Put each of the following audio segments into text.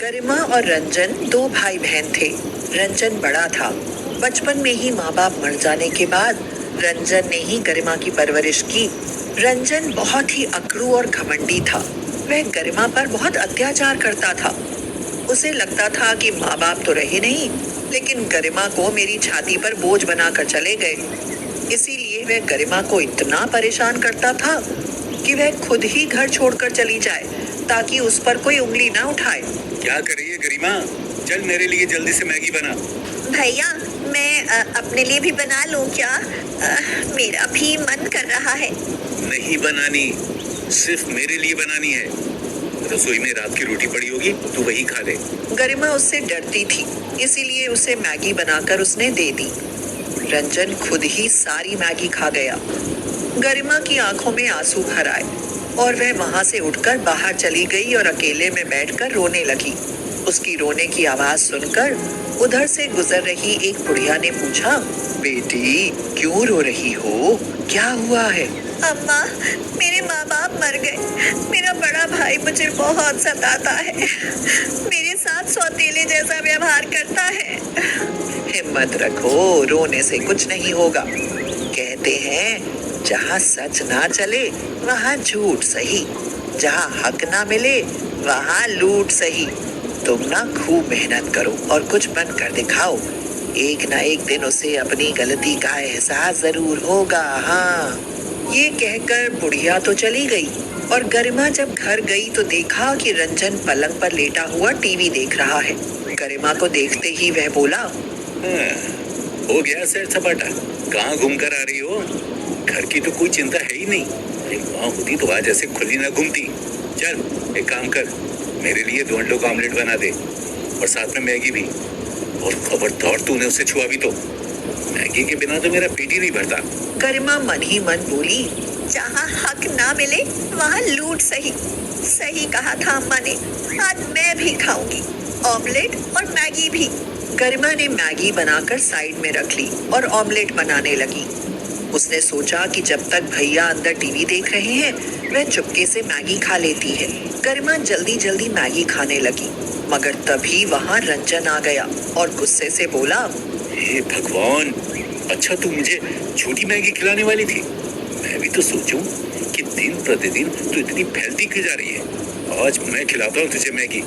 गरिमा और रंजन दो भाई बहन थे। रंजन बड़ा था। बचपन में ही माँ बाप मर जाने के बाद रंजन ने ही गरिमा की परवरिश की। रंजन बहुत ही अकड़ू और घमंडी था। वह गरिमा पर बहुत अत्याचार करता था। उसे लगता था कि माँ बाप तो रहे नहीं, लेकिन गरिमा को मेरी छाती पर बोझ बनाकर चले गए। इसीलिए वह गरिमा को इतना परेशान करता था कि वह खुद ही घर छोड़कर चली जाए ताकि उस पर कोई उंगली ना उठाए। क्या कर रही है गरिमा? चल मेरे लिए जल्दी से मैगी बना। भैया मैं अपने लिए भी बना लूं क्या? मेरा भी मन कर रहा है। नहीं बनानी, सिर्फ मेरे लिए बनानी है। रसोई में रात की रोटी पड़ी होगी, तू वही खा ले। गरिमा उससे डरती थी, इसीलिए उसे मैगी बनाकर उसने दे दी। रंजन खुद ही सारी मैगी खा गया। गरिमा की आंखों में आंसू भर आए और वह वहां से उठकर बाहर चली गई और अकेले में बैठकर रोने लगी। उसकी रोने की आवाज सुनकर उधर से गुजर रही एक बुढ़िया ने पूछा, बेटी क्यों रो रही हो? क्या हुआ है? अम्मा, मेरे माँ बाप मर गए। मेरा बड़ा भाई मुझे बहुत सताता है। मेरे साथ सौतेले जैसा व्यवहार करता है। हिम्मत रखो, रोने से कुछ नहीं होगा। कहते हैं जहाँ सच ना चले वहाँ झूठ सही, जहाँ हक ना मिले वहाँ लूट सही। तुम ना खूब मेहनत करो और कुछ बन कर दिखाओ। एक ना एक दिन उसे अपनी गलती का एहसास जरूर होगा। हाँ। ये कहकर बुढ़िया तो चली गई और गरिमा जब घर गई तो देखा कि रंजन पलंग पर लेटा हुआ टीवी देख रहा है। गरिमा को देखते ही वह बोला, हो गया सैर सपाटा। कहाँ घूम कर आ रही हो? घर की तो कोई चिंता है ही नहीं। अरे माँ होती तो आज ऐसे खुली ना घूमती। चल एक काम कर, मेरे लिए 2 अंडों का ऑमलेट बना दे और साथ में मैगी भी। और खबरदार तूने उसे छुआ भी तो मैगी के बिना तो मेरा पेट ही नहीं भरता। गरिमा मन ही मन बोली, जहाँ हक ना मिले वहाँ लूट सही। सही कहा था अम्मा ने। आज मैं भी खाऊंगी ऑमलेट और मैगी भी। गरिमा ने मैगी बनाकर साइड में रख ली और ऑमलेट बनाने लगी। उसने सोचा कि जब तक भैया अंदर टीवी देख रहे हैं वह चुपके से मैगी खा लेती है। गरिमा जल्दी जल्दी मैगी खाने लगी, मगर तभी वहाँ रंजन आ गया और गुस्से से बोला, हे भगवान, अच्छा तू मुझे छोटी मैगी खिलाने वाली थी। मैं भी तो सोचूं कि दिन प्रतिदिन तू इतनी फैलती क्यों जा रही है। आज मैं खिलाता हूँ तुझे मैगी।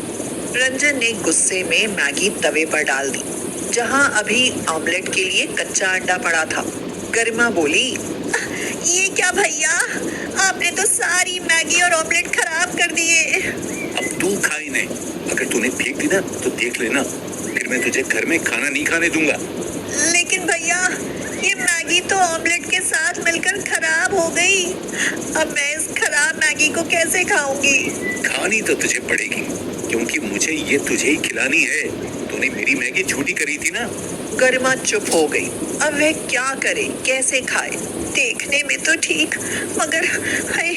रंजन ने गुस्से में मैगी तवे पर डाल दी, जहाँ अभी ऑमलेट के लिए कच्चा अंडा पड़ा था। गरिमा बोली, ये क्या भैया, आपने तो सारी मैगी और ऑमलेट खराब कर दिए। अब तू खाई नहीं, अगर तूने फेंक दी ना तो देख लेना, फिर मैं तुझे घर में खाना नहीं खाने दूंगा। लेकिन भैया, ये मैगी तो ऑमलेट के साथ मिलकर खराब हो गई। अब मैं इस खराब मैगी को कैसे खाऊंगी? खानी तो तुझे पड़ेगी, क्योंकि मुझे ये तुझे ही खिलानी है। तूने मेरी मैगी छोटी करी थी ना। गरिमा चुप हो गई। अब वह क्या करे, कैसे खाए? देखने में तो ठीक, मगर हाय,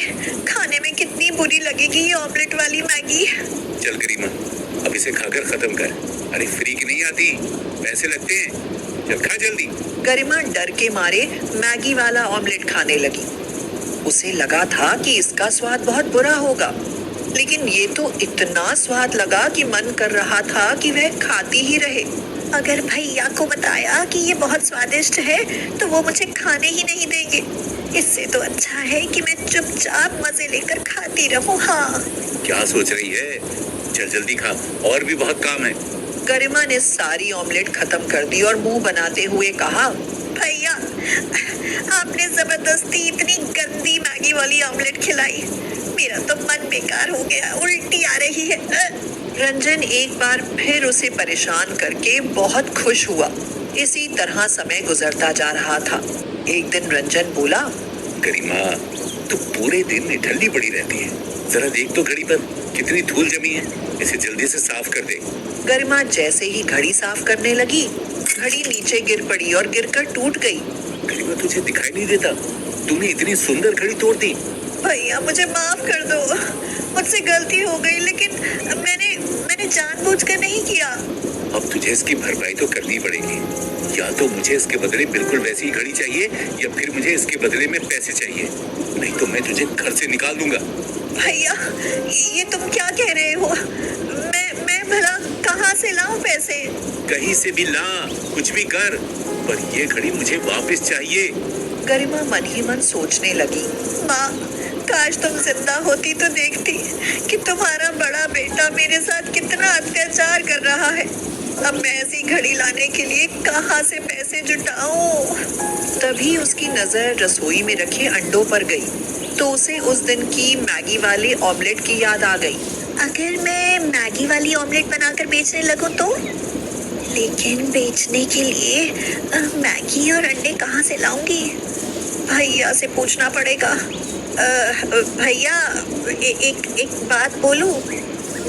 खाने में कितनी बुरी लगेगी ये ऑमलेट वाली मैगी। चल गरिमा, अब इसे खाकर खत्म कर। अरे फ्री की नहीं आती, पैसे लगते हैं। चल खा जल्दी। गरिमा डर के मारे मैगी वाला ऑमलेट खाने लगी। उसे लगा था कि इसका स्वाद बहुत बुरा होगा, लेकिन ये तो इतना स्वाद लगा कि मन कर रहा था कि वह खाती ही रहे। अगर भैया को बताया कि ये बहुत स्वादिष्ट है तो वो मुझे खाने ही नहीं देंगे। इससे तो अच्छा है कि मैं चुपचाप मजे लेकर खाती रहूं। हाँ। क्या सोच रही है? चल जल्दी खा, और भी बहुत काम है। गरिमा ने सारी ऑमलेट खत्म कर दी और मुंह बनाते हुए कहा, भैया, आपने जबरदस्ती इतनी गंदी मैगी वाली ऑमलेट खिलाई। मेरा तो मन बेकार हो गया, उल्टी आ रही है। रंजन एक बार फिर उसे परेशान करके बहुत खुश हुआ। इसी तरह समय गुजरता जा रहा था। एक दिन रंजन बोला, गरिमा, तू पूरे दिन निठल्ली पड़ी रहती है। जरा देख तो घड़ी पर कितनी धूल जमी है, इसे जल्दी से साफ कर दे। गरिमा जैसे ही घड़ी साफ करने लगी, घड़ी नीचे गिर पड़ी और गिरकर टूट गई। गरिमा, तुझे दिखाई नहीं देता? तूने इतनी सुंदर घड़ी तोड़ दी। भैया मुझे माफ कर दो, मुझसे गलती हो गई, लेकिन मैंने जानबूझकर नहीं किया। अब तुझे इसकी भरपाई तो करनी पड़ेगी। या तो मुझे इसके बदले बिल्कुल वैसी ही घड़ी चाहिए, या फिर मुझे इसके बदले में पैसे चाहिए, नहीं तो मैं तुझे घर से निकाल दूंगा। भैया, ये तुम क्या कह रहे हो? मैं भला कहीं से भी ला, कुछ भी कर, पर ये घड़ी मुझे वापस चाहिए। गरिमा मन ही मन सोचने लगी। माँ, काश तुम जिंदा होती तो देखती कि तुम्हारा बड़ा बेटा मेरे साथ कितना अत्याचार कर रहा है। अब मैं ऐसी घड़ी लाने के लिए कहाँ से पैसे जुटाऊं? तभी उसकी नजर रसोई में रखे अंडों पर गई तो उसे उस दिन की मैगी वाले ऑमलेट की याद आ गई। अगर मैं मैगी वाली ऑमलेट बनाकर बेचने लगूं तो? लेकिन बेचने के लिए मैगी और अंडे कहाँ से लाऊंगी? भैया से पूछना पड़ेगा। भैया, एक बात बोलूं?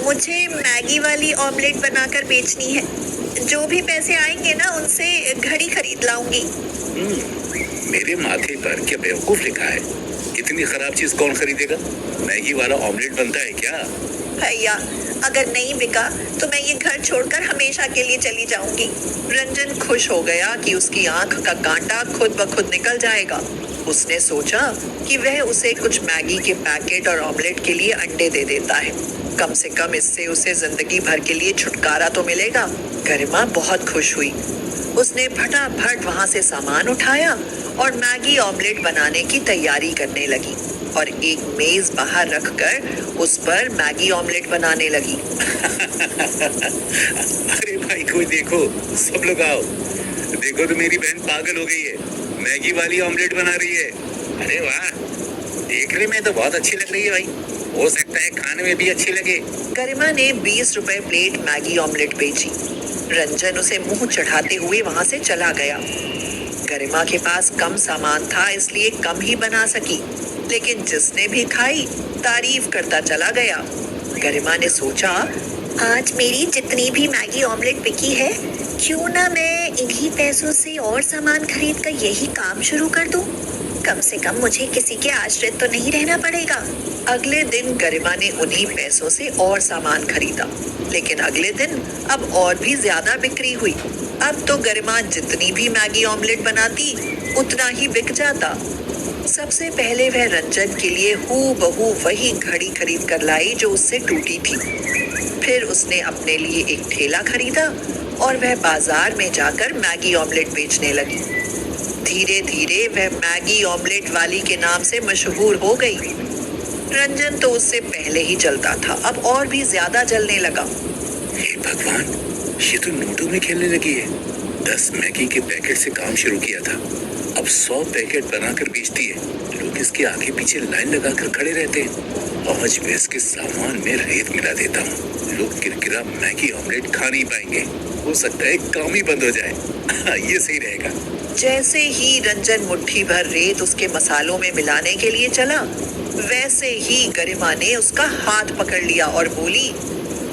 मुझे मैगी वाली ऑमलेट बनाकर बेचनी है। जो भी पैसे आएंगे ना, उनसे घड़ी खरीद लाऊंगी। मेरे माथे पर क्या बेवकूफ लिखा है? इतनी खराब चीज कौन खरीदेगा? मैगी वाला ऑमलेट बनता है क्या? भैया, अगर नहीं बिका तो मैं ये घर छोड़कर हमेशा के लिए चली जाऊंगी। रंजन खुश हो गया कि उसकी आंख का कांटा खुद ब खुद निकल जाएगा। उसने सोचा कि वह उसे कुछ मैगी के पैकेट और ऑमलेट के लिए अंडे दे देता है। कम से कम इससे उसे जिंदगी भर के लिए छुटकारा तो मिलेगा। गरिमा बहुत खुश हुई। उसने फटाफट वहां से सामान उठाया और मैगी ऑमलेट बनाने की तैयारी करने लगी और एक मेज बाहर रखकर उस पर मैगी ऑमलेट बनाने लगी। अरे भाई, कोई देखो, सब लोग आओ। देखो तो मेरी बहन पागल हो गई है, मैगी वाली ऑमलेट बना रही है। अरे वाह, देखने में तो बहुत अच्छी लग रही है भाई। हो सकता है खाने में भी अच्छी लगे। गरिमा ने 20 रुपए प्लेट मैगी ऑमलेट बेची। रंजन उसे मुंह चढ़ाते हुए वहां से चला गया। गरिमा के पास कम सामान था, इसलिए कम ही बना सकी, लेकिन जिसने भी खाई तारीफ करता चला गया। गरिमा ने सोचा, आज मेरी जितनी भी मैगी ऑमलेट बिकी है, क्यों ना मैं इन्हीं पैसों से और सामान खरीद कर यही काम शुरू कर दूं? कम से कम मुझे किसी के आश्रित तो नहीं रहना पड़ेगा। अगले दिन गरिमा ने उन्हीं पैसों से और सामान खरीदा, लेकिन अगले दिन अब और भी ज्यादा बिक्री हुई। अब तो गरिमा जितनी भी मैगी ऑमलेट बनाती उतना ही बिक जाता। सबसे पहले वह रंजन के लिए हूबहू वही घड़ी खरीद कर लाई जो उससे टूटी थी। फिर उसने अपने लिए एक ठेला खरीदा और वह बाजार में जाकर मैगी ऑमलेट बेचने लगी। धीरे धीरे वह मैगी ऑमलेट वाली के नाम से मशहूर हो गई। रंजन तो उससे पहले ही जलता था, अब और भी ज्यादा जलने लगा। हे भगवान, ये तो नोटों में खेलने लगी है। 10 मैगी के पैकेट से काम शुरू किया था, अब 100 पैकेट बनाकर बेचती है। लोग इसके आगे पीछे लाइन लगाकर खड़े रहते हैं। आज मैं इसके सामान में रेत मिला देता हूँ। लोग किरकिरा मैगी ऑमलेट खा नहीं पाएंगे। हो सकता है काम ही बंद हो जाए। ये सही रहेगा। जैसे ही रंजन मुट्ठी भर रेत उसके मसालों में मिलाने के लिए चला, वैसे ही गरिमा ने उसका हाथ पकड़ लिया और बोली,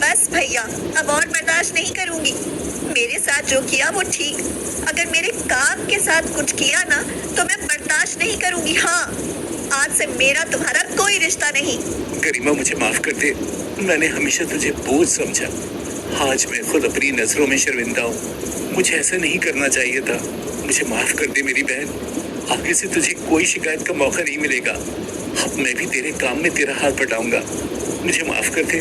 बस भैया, अब और बर्दाश्त नहीं करूंगी। मेरे साथ जो किया वो ठीक, अगर मेरे काम के साथ कुछ किया ना तो मैं बर्दाश्त नहीं करूंगी। हाँ, आज से मेरा तुम्हारा कोई रिश्ता नहीं। गरिमा, मुझे माफ कर दे। मैंने हमेशा तुझे बोझ समझा। आज मैं खुद अपनी नजरों में शर्मिंदा हूँ। मुझे ऐसा नहीं करना चाहिए था। मुझे माफ कर दे मेरी बहन। आगे से तुझे कोई शिकायत का मौका नहीं मिलेगा। अब मैं भी तेरे काम में तेरा हाथ बटाऊंगा। मुझे माफ कर दे।